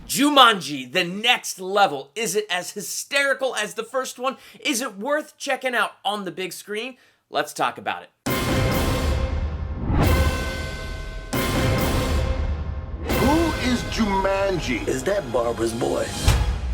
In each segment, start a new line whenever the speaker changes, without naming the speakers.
Jumanji, the next level. Is it as hysterical as the first one? Is it worth checking out on the big screen? Let's talk about it.
Who is Jumanji?
Is that Barbara's boy?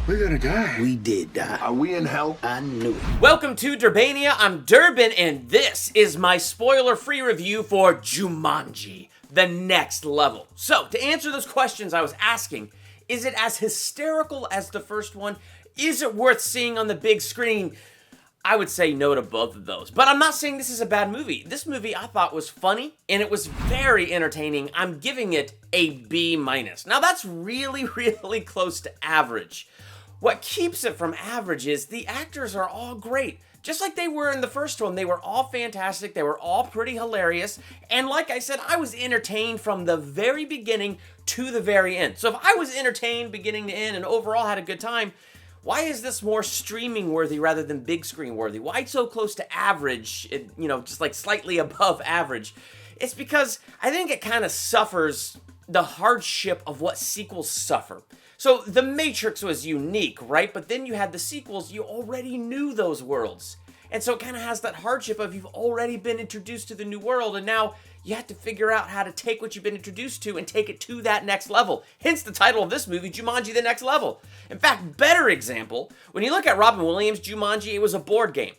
We're gonna die.
We did die.
Are we in hell?
I knew it.
Welcome to Durbania. I'm Durbin, and this is my spoiler-free review for Jumanji, the next level. So, to answer those questions I was asking, is it as hysterical as the first one? Is it worth seeing on the big screen? I would say no to both of those. But I'm not saying this is a bad movie. This movie I thought was funny, and it was very entertaining. I'm giving it a B-. Now that's really, really close to average. What keeps it from average is the actors are all great. Just like they were in the first one, they were all fantastic, they were all pretty hilarious, and like I said, I was entertained from the very beginning to the very end. So if I was entertained beginning to end and overall had a good time, why is this more streaming worthy rather than big screen worthy? Why so close to average, just like slightly above average? It's because I think it kind of suffers the hardship of what sequels suffer. So The Matrix was unique, right? But then you had the sequels, you already knew those worlds. And so it kind of has that hardship of you've already been introduced to the new world, and now you have to figure out how to take what you've been introduced to and take it to that next level. Hence the title of this movie, Jumanji, the Next Level. In fact, better example, when you look at Robin Williams' Jumanji, it was a board game.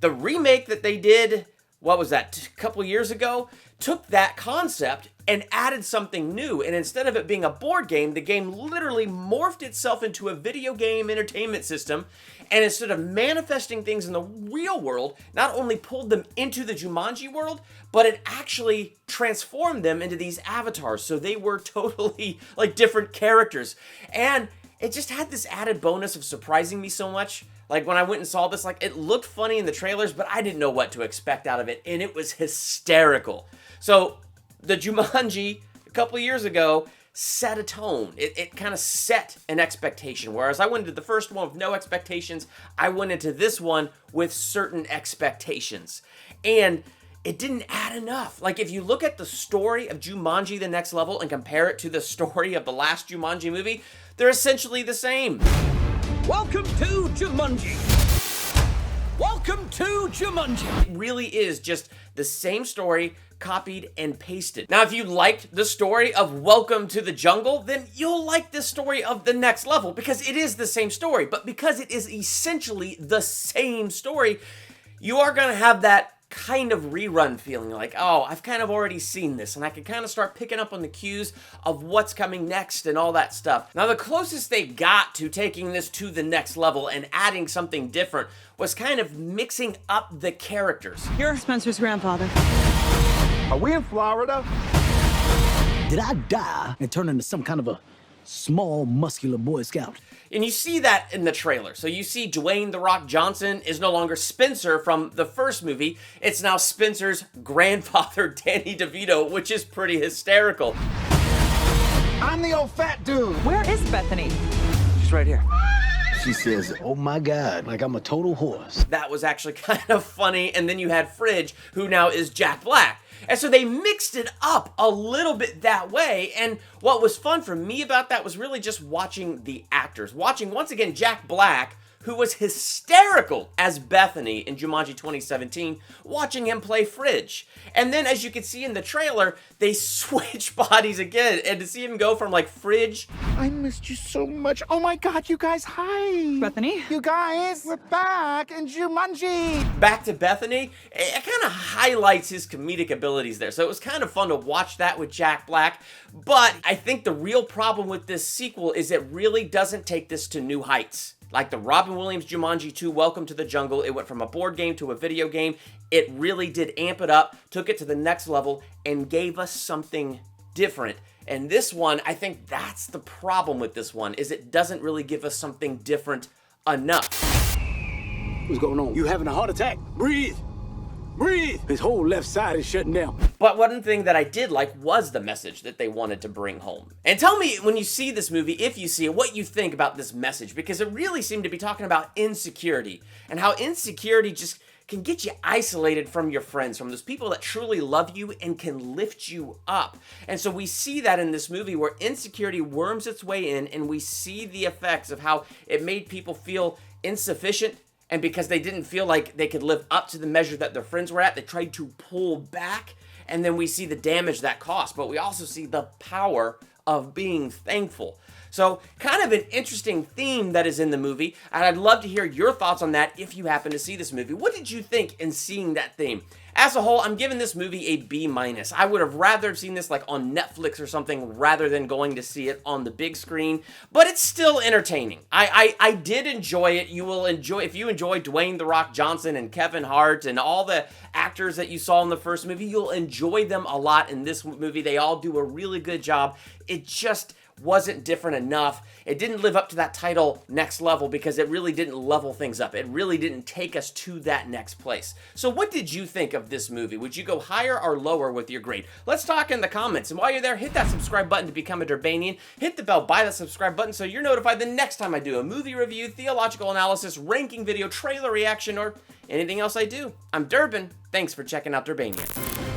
The remake that they did, what was that, a couple years ago, took that concept and added something new, and instead of it being a board game, the game literally morphed itself into a video game entertainment system, and instead of manifesting things in the real world, not only pulled them into the Jumanji world, but it actually transformed them into these avatars, so they were totally like different characters, and it just had this added bonus of surprising me so much. Like when I went and saw this, like it looked funny in the trailers, but I didn't know what to expect out of it, and it was hysterical. So the Jumanji a couple of years ago set a tone. It kind of set an expectation. Whereas I went into the first one with no expectations, I went into this one with certain expectations. And it didn't add enough. Like if you look at the story of Jumanji, the Next Level, and compare it to the story of the last Jumanji movie, they're essentially the same.
Welcome to Jumanji. Welcome to Jumanji.
It really is just the same story, copied and pasted. Now, if you liked the story of Welcome to the Jungle, then you'll like the story of The Next Level because it is the same story. But because it is essentially the same story, you are going to have that kind of rerun feeling like, oh, I've kind of already seen this, and I can kind of start picking up on the cues of what's coming next and all that stuff. Now, the closest they got to taking this to the next level and adding something different was kind of mixing up the characters.
You're Spencer's grandfather.
Are we in Florida?
Did I die and turn into some kind of a small, muscular Boy Scout?
And you see that in the trailer. So you see Dwayne "The Rock" Johnson is no longer Spencer from the first movie. It's now Spencer's grandfather, Danny DeVito, which is pretty hysterical.
I'm the old fat dude.
Where is Bethany?
She's right here.
She says, oh my God, like I'm a total horse.
That was actually kind of funny. And then you had Fridge, who now is Jack Black. And so they mixed it up a little bit that way. And what was fun for me about that was really just watching the actors. Watching, once again, Jack Black, who was hysterical as Bethany in Jumanji 2017, watching him play Fridge. And then, as you can see in the trailer, they switch bodies again. And to see him go from, like, Fridge...
I missed you so much. Oh my God, you guys, hi.
Bethany?
You guys, we're back in Jumanji.
back to Bethany, it kind of highlights his comedic abilities there. So it was kind of fun to watch that with Jack Black. But I think the real problem with this sequel is it really doesn't take this to new heights. Like the Robin Williams Jumanji 2 Welcome to the Jungle, it went from a board game to a video game. It really did amp it up, took it to the next level, and gave us something different. And this one, I think that's the problem with this one, is it doesn't really give us something different enough.
What's going on? You having a heart attack? Breathe. Breathe. His whole left side is shutting down.
But one thing that I did like was the message that they wanted to bring home. And tell me when you see this movie, if you see it, what you think about this message, because it really seemed to be talking about insecurity and how insecurity just can get you isolated from your friends, from those people that truly love you and can lift you up. And so we see that in this movie where insecurity worms its way in, and we see the effects of how it made people feel insufficient. And because they didn't feel like they could live up to the measure that their friends were at, they tried to pull back. And then we see the damage that cost. But we also see the power of being thankful. So kind of an interesting theme that is in the movie, and I'd love to hear your thoughts on that if you happen to see this movie. What did you think in seeing that theme? As a whole, I'm giving this movie a B-. I would have rather seen this like on Netflix or something rather than going to see it on the big screen, but it's still entertaining. I did enjoy it. You will enjoy, if you enjoy Dwayne "The Rock" Johnson and Kevin Hart and all the actors that you saw in the first movie, you'll enjoy them a lot in this movie. They all do a really good job. It just wasn't different enough. It didn't live up to that title next level because it really didn't level things up. It really didn't take us to that next place. So what did you think of this movie? Would you go higher or lower with your grade? Let's talk in the comments. And while you're there, hit that subscribe button to become a Durbanian. Hit the bell by the subscribe button so you're notified the next time I do a movie review, theological analysis, ranking video, trailer reaction, or anything else I do. I'm Durbin. Thanks for checking out Durbania.